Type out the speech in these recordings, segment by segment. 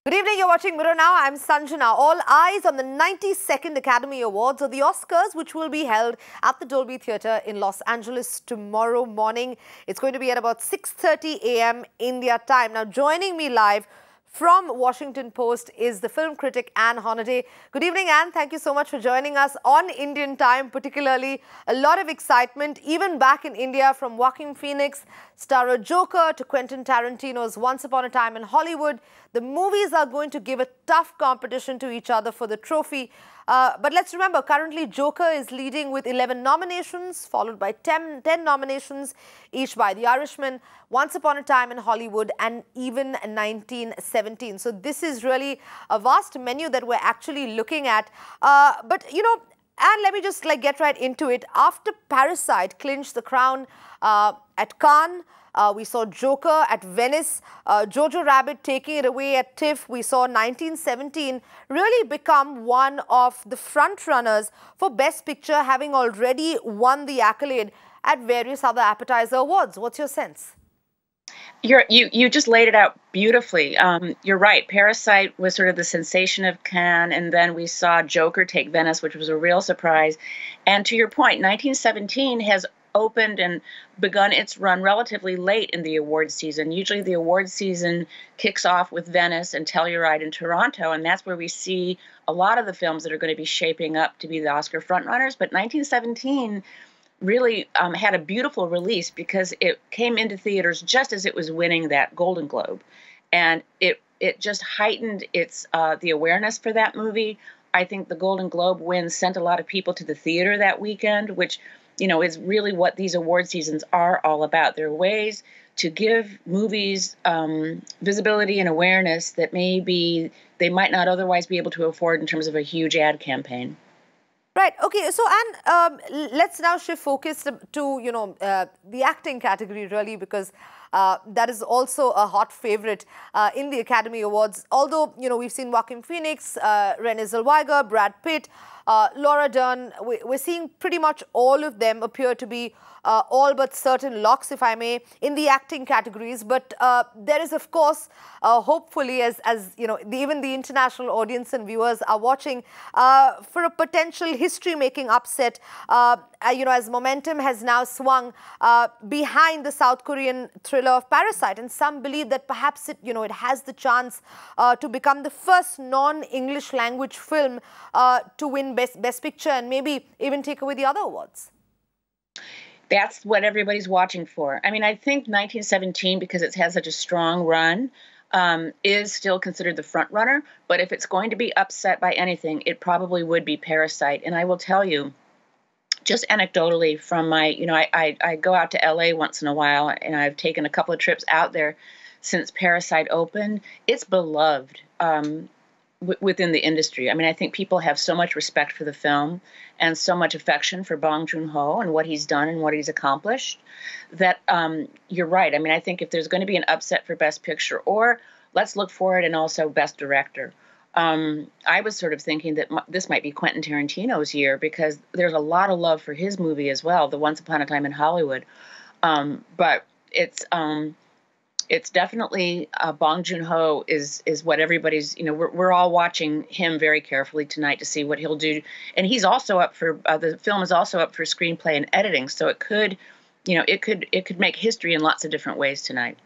Good evening, you're watching Mirror Now. I'm Sanjana. All eyes on the 92nd Academy Awards or the Oscars, which will be held at the Dolby Theatre in Los Angeles tomorrow morning. It's going to be at about 6:30 a.m. India time. Now, joining me live from Washington Post is the film critic Anne Hornaday. Good evening, Anne. Thank you so much for joining us on Indian time, particularly. A lot of excitement, even back in India, from Joaquin Phoenix, starrer Joker, to Quentin Tarantino's Once Upon a Time in Hollywood. The movies are going to give a tough competition to each other for the trophy. But let's remember, currently Joker is leading with 11 nominations, followed by 10 nominations, each by The Irishman, Once Upon a Time in Hollywood, and even 1917. So this is really a vast menu that we're actually looking at. But, you know, and let me just get right into it. After Parasite clinched the crown at Cannes, we saw Joker at Venice, Jojo Rabbit taking it away at TIFF. We saw 1917 really become one of the front runners for Best Picture, having already won the accolade at various other appetizer awards. What's your sense? You just laid it out beautifully. You're right. Parasite was sort of the sensation of Cannes, and then we saw Joker take Venice, which was a real surprise. And to your point, 1917 has opened and begun its run relatively late in the awards season. Usually the awards season kicks off with Venice and Telluride in Toronto, and that's where we see a lot of the films that are going to be shaping up to be the Oscar frontrunners. But 1917 really had a beautiful release because it came into theaters just as it was winning that Golden Globe, and it just heightened its the awareness for that movie. I think the Golden Globe win sent a lot of people to the theater that weekend, which, you know, is really what these award seasons are all about. They're ways to give movies visibility and awareness that maybe they might not otherwise be able to afford in terms of a huge ad campaign. Right. Okay. So, Anne, let's now shift focus to, the acting category, really, because that is also a hot favorite in the Academy Awards. Although, we've seen Joaquin Phoenix, Renée Zellweger, Brad Pitt, Laura Dern. We're seeing pretty much all of them appear to be all but certain locks, if I may, in the acting categories. But there is, of course, hopefully, as even the international audience and viewers are watching, for a potential history-making upset, as momentum has now swung behind the South Korean thriller of Parasite, and some believe that perhaps it has the chance to become the first non-English language film to win Best Picture and maybe even take away the other awards. That's what everybody's watching for. I mean, I think 1917, because it has such a strong run, is still considered the front runner. But if it's going to be upset by anything, it probably would be Parasite. And I will tell you, just anecdotally from my, I go out to LA once in a while, and I've taken a couple of trips out there since Parasite opened. It's beloved within the industry. I mean, I think people have so much respect for the film and so much affection for Bong Joon-ho and what he's done and what he's accomplished that you're right. I mean, I think if there's going to be an upset for Best Picture, or let's look for it and also Best Director, I was sort of thinking that this might be Quentin Tarantino's year, because there's a lot of love for his movie as well, the Once Upon a Time in Hollywood. But it's definitely Bong Joon-ho is what everybody's, we're all watching him very carefully tonight to see what he'll do. And he's also up for, the film is also up for screenplay and editing. So it could, it could make history in lots of different ways tonight.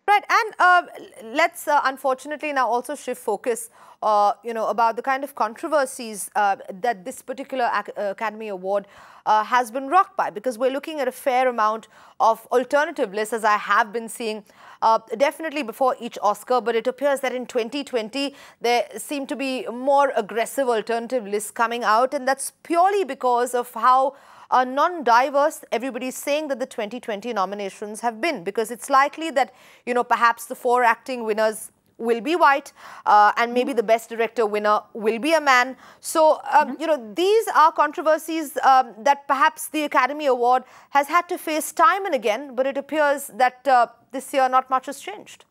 Right, and let's unfortunately now also shift focus, about the kind of controversies that this particular Academy Award has been rocked by, because we're looking at a fair amount of alternative lists, as I have been seeing definitely before each Oscar, but it appears that in 2020 there seem to be more aggressive alternative lists coming out, and that's purely because of how non-diverse everybody's saying that the 2020 nominations have been, because it's likely that, perhaps the 4 acting winners will be white, and maybe the Best Director winner will be a man. So, these are controversies that perhaps the Academy Award has had to face time and again, but it appears that this year not much has changed.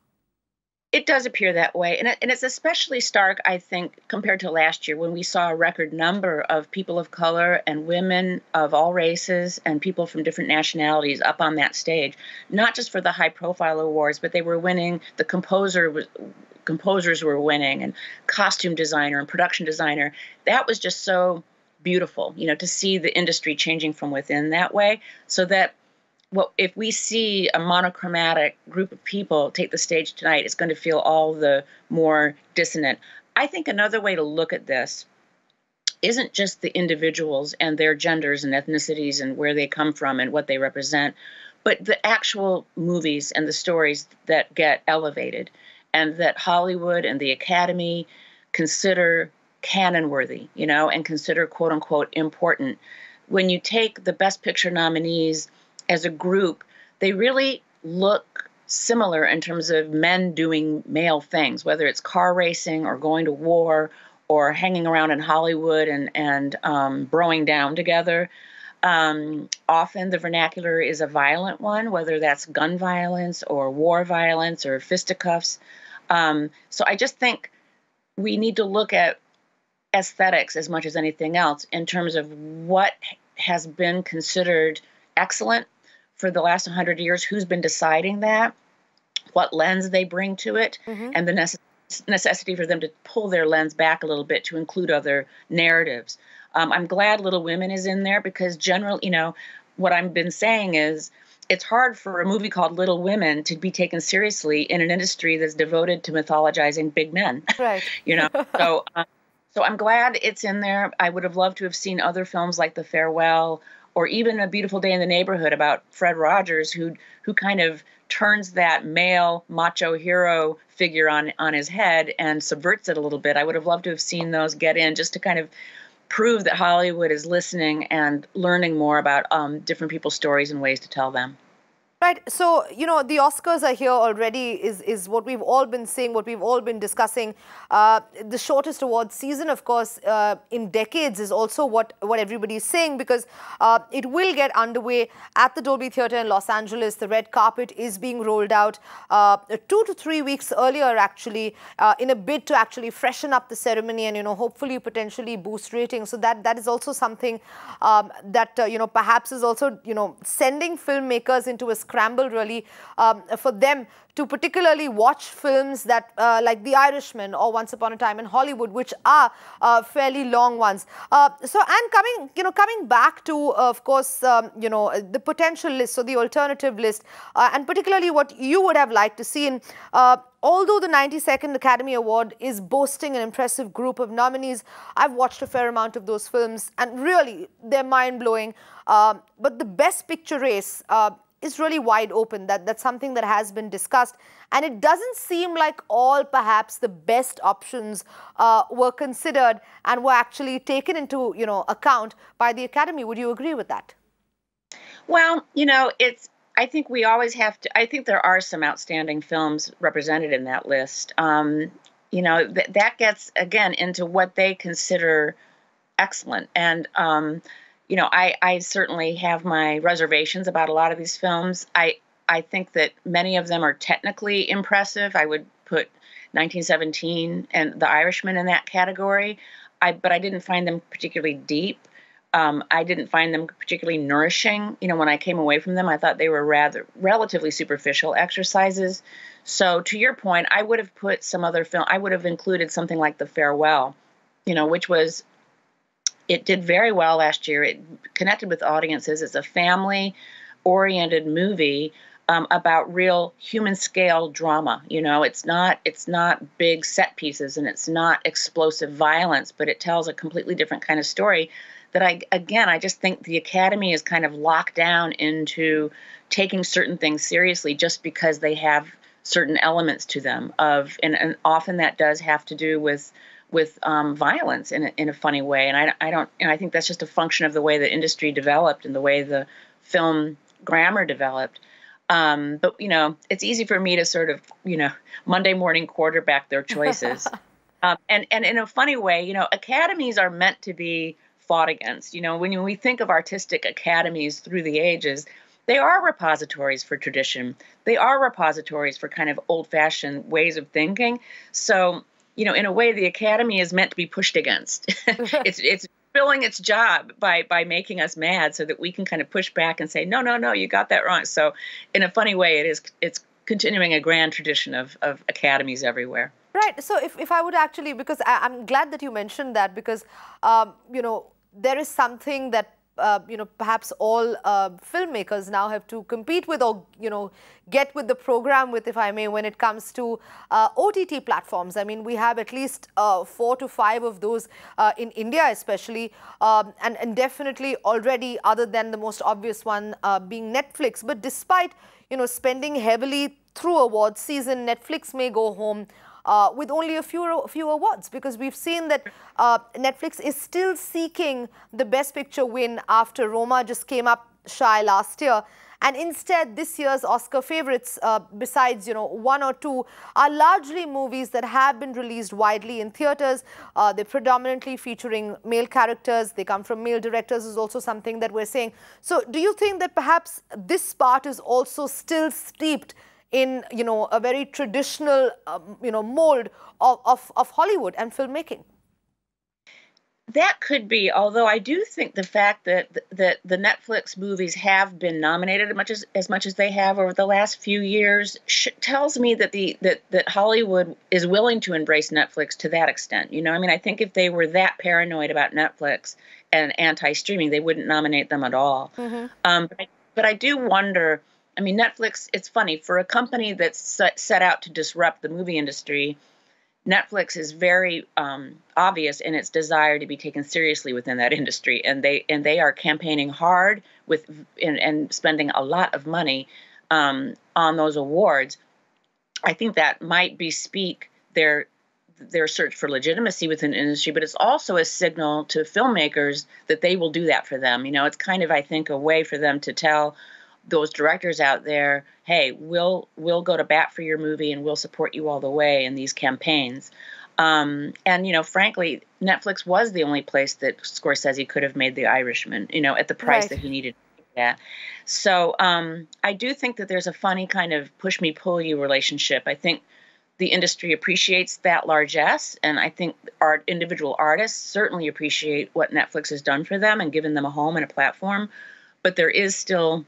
It does appear that way. And it's especially stark, I think, compared to last year when we saw a record number of people of color and women of all races and people from different nationalities up on that stage, not just for the high-profile awards, but they were winning. The composers were winning, and costume designer and production designer. That was just so beautiful, to see the industry changing from within that way, so that if we see a monochromatic group of people take the stage tonight, it's going to feel all the more dissonant. I think another way to look at this isn't just the individuals and their genders and ethnicities and where they come from and what they represent, but the actual movies and the stories that get elevated and that Hollywood and the Academy consider canon-worthy, and consider quote-unquote important. When you take the Best Picture nominees as a group, they really look similar in terms of men doing male things, whether it's car racing or going to war or hanging around in Hollywood and broing down together. Often the vernacular is a violent one, whether that's gun violence or war violence or fisticuffs. So I just think we need to look at aesthetics as much as anything else in terms of what has been considered excellent for the last 100 years, who's been deciding that, what lens they bring to it, and the necessity for them to pull their lens back a little bit to include other narratives. I'm glad Little Women is in there because generally, what I've been saying is it's hard for a movie called Little Women to be taken seriously in an industry that's devoted to mythologizing big men. Right. So I'm glad it's in there. I would have loved to have seen other films like The Farewell, or even A Beautiful Day in the Neighborhood about Fred Rogers, who kind of turns that male macho hero figure on his head and subverts it a little bit. I would have loved to have seen those get in just to kind of prove that Hollywood is listening and learning more about different people's stories and ways to tell them. Right. So, the Oscars are here already is what we've all been saying, what we've all been discussing. The shortest award season, of course, in decades is also what everybody is saying, because it will get underway at the Dolby Theatre in Los Angeles. The red carpet is being rolled out 2 to 3 weeks earlier, actually, in a bid to actually freshen up the ceremony and, hopefully potentially boost ratings. So that is also something that, perhaps is also, sending filmmakers into a scramble, really, for them to particularly watch films that like The Irishman or Once Upon a Time in Hollywood, which are fairly long ones. Coming back to, of course, the potential list, so the alternative list, and particularly what you would have liked to see in. Although the 92nd Academy Award is boasting an impressive group of nominees, I've watched a fair amount of those films, and really, they're mind-blowing. But the Best Picture race is really wide open. That's something that has been discussed, and it doesn't seem like all perhaps the best options were considered and were actually taken into account by the Academy. Would you agree with that? Well, I think we always have to. I think there are some outstanding films represented in that list. That gets again into what they consider excellent, and I certainly have my reservations about a lot of these films. I think that many of them are technically impressive. I would put 1917 and The Irishman in that category. But I didn't find them particularly deep. I didn't find them particularly nourishing. When I came away from them, I thought they were relatively superficial exercises. So to your point, I would have put some other film. I would have included something like The Farewell, which was. It did very well last year. It connected with audiences. It's a family-oriented movie about real human-scale drama. It's not big set pieces and it's not explosive violence, but it tells a completely different kind of story. That I just think the Academy is kind of locked down into taking certain things seriously just because they have certain elements to them and often that does have to do with violence in a funny way, and I think that's just a function of the way the industry developed and the way the film grammar developed. But it's easy for me to sort of Monday morning quarterback their choices, and in a funny way, academies are meant to be fought against. When we think of artistic academies through the ages, they are repositories for tradition. They are repositories for kind of old-fashioned ways of thinking. So, in a way, the Academy is meant to be pushed against. It's filling its job by making us mad so that we can kind of push back and say, no, no, no, you got that wrong. So in a funny way, it's continuing a grand tradition of academies everilwhere. Right. So if I would actually, because I'm glad that you mentioned that, because, there is something that, perhaps all filmmakers now have to compete with, or, get with the program with, if I may, when it comes to OTT platforms. I mean, we have at least 4 to 5 of those in India especially, and definitely already, other than the most obvious one being Netflix. But despite, spending heavily through awards season, Netflix may go home with only a few awards, because we've seen that Netflix is still seeking the Best Picture win after Roma just came up shy last year. And instead, this year's Oscar favorites, besides, 1 or 2, are largely movies that have been released widely in theaters. They're predominantly featuring male characters. They come from male directors is also something that we're saying. So do you think that perhaps this part is also still steeped in, a very traditional, mold of Hollywood and filmmaking? That could be, although I do think the fact that the Netflix movies have been nominated as much as they have over the last few years tells me that that Hollywood is willing to embrace Netflix to that extent. I mean, I think if they were that paranoid about Netflix and anti-streaming, they wouldn't nominate them at all. Mm-hmm. But I do wonder. I mean, Netflix, it's funny, for a company that's set out to disrupt the movie industry, Netflix is very obvious in its desire to be taken seriously within that industry, and they are campaigning hard and spending a lot of money on those awards. I think that might bespeak their search for legitimacy within the industry, but it's also a signal to filmmakers that they will do that for them. It's kind of, I think, a way for them to tell those directors out there, hey, we'll go to bat for your movie and we'll support you all the way in these campaigns. And, frankly, Netflix was the only place that Scorsese could have made The Irishman, at the price that he needed to do that. So I do think that there's a funny kind of push-me-pull-you relationship. I think the industry appreciates that largesse, and I think our individual artists certainly appreciate what Netflix has done for them and given them a home and a platform. But there is still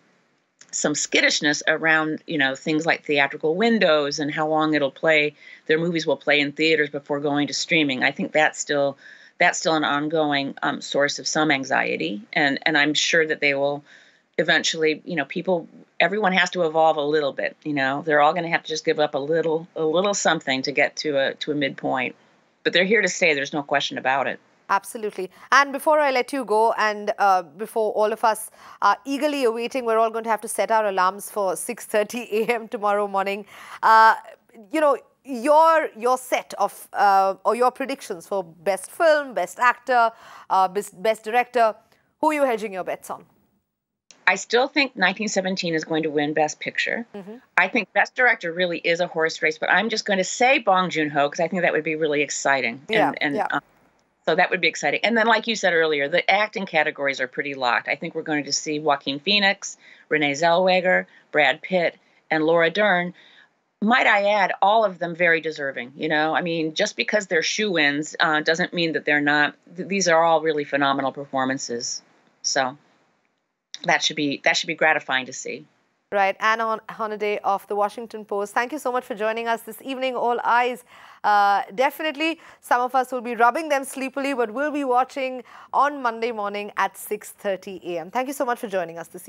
some skittishness around, things like theatrical windows and how long their movies will play in theaters before going to streaming. I think that's still an ongoing source of some anxiety, and I'm sure that they will eventually, everyone has to evolve a little bit. They're all going to have to just give up a little something to get to a midpoint. But they're here to stay. There's no question about it. Absolutely. And before I let you go, and before all of us are eagerly awaiting, we're all going to have to set our alarms for 6:30 a.m. tomorrow morning. Your set of, or your predictions for best film, best actor, best director, who are you hedging your bets on? I still think 1917 is going to win Best Picture. Mm-hmm. I think Best Director really is a horse race, but I'm just going to say Bong Joon-ho because I think that would be really exciting. So that would be exciting. And then, like you said earlier, the acting categories are pretty locked. I think we're going to see Joaquin Phoenix, Renee Zellweger, Brad Pitt, and Laura Dern. Might I add, all of them very deserving. I mean, just because they're shoo-ins doesn't mean that they're not. These are all really phenomenal performances. So that should be gratifying to see. Right. Anna Hornaday of The Washington Post, thank you so much for joining us this evening. All eyes. Definitely, some of us will be rubbing them sleepily, but we'll be watching on Monday morning at 6:30 a.m. Thank you so much for joining us this evening.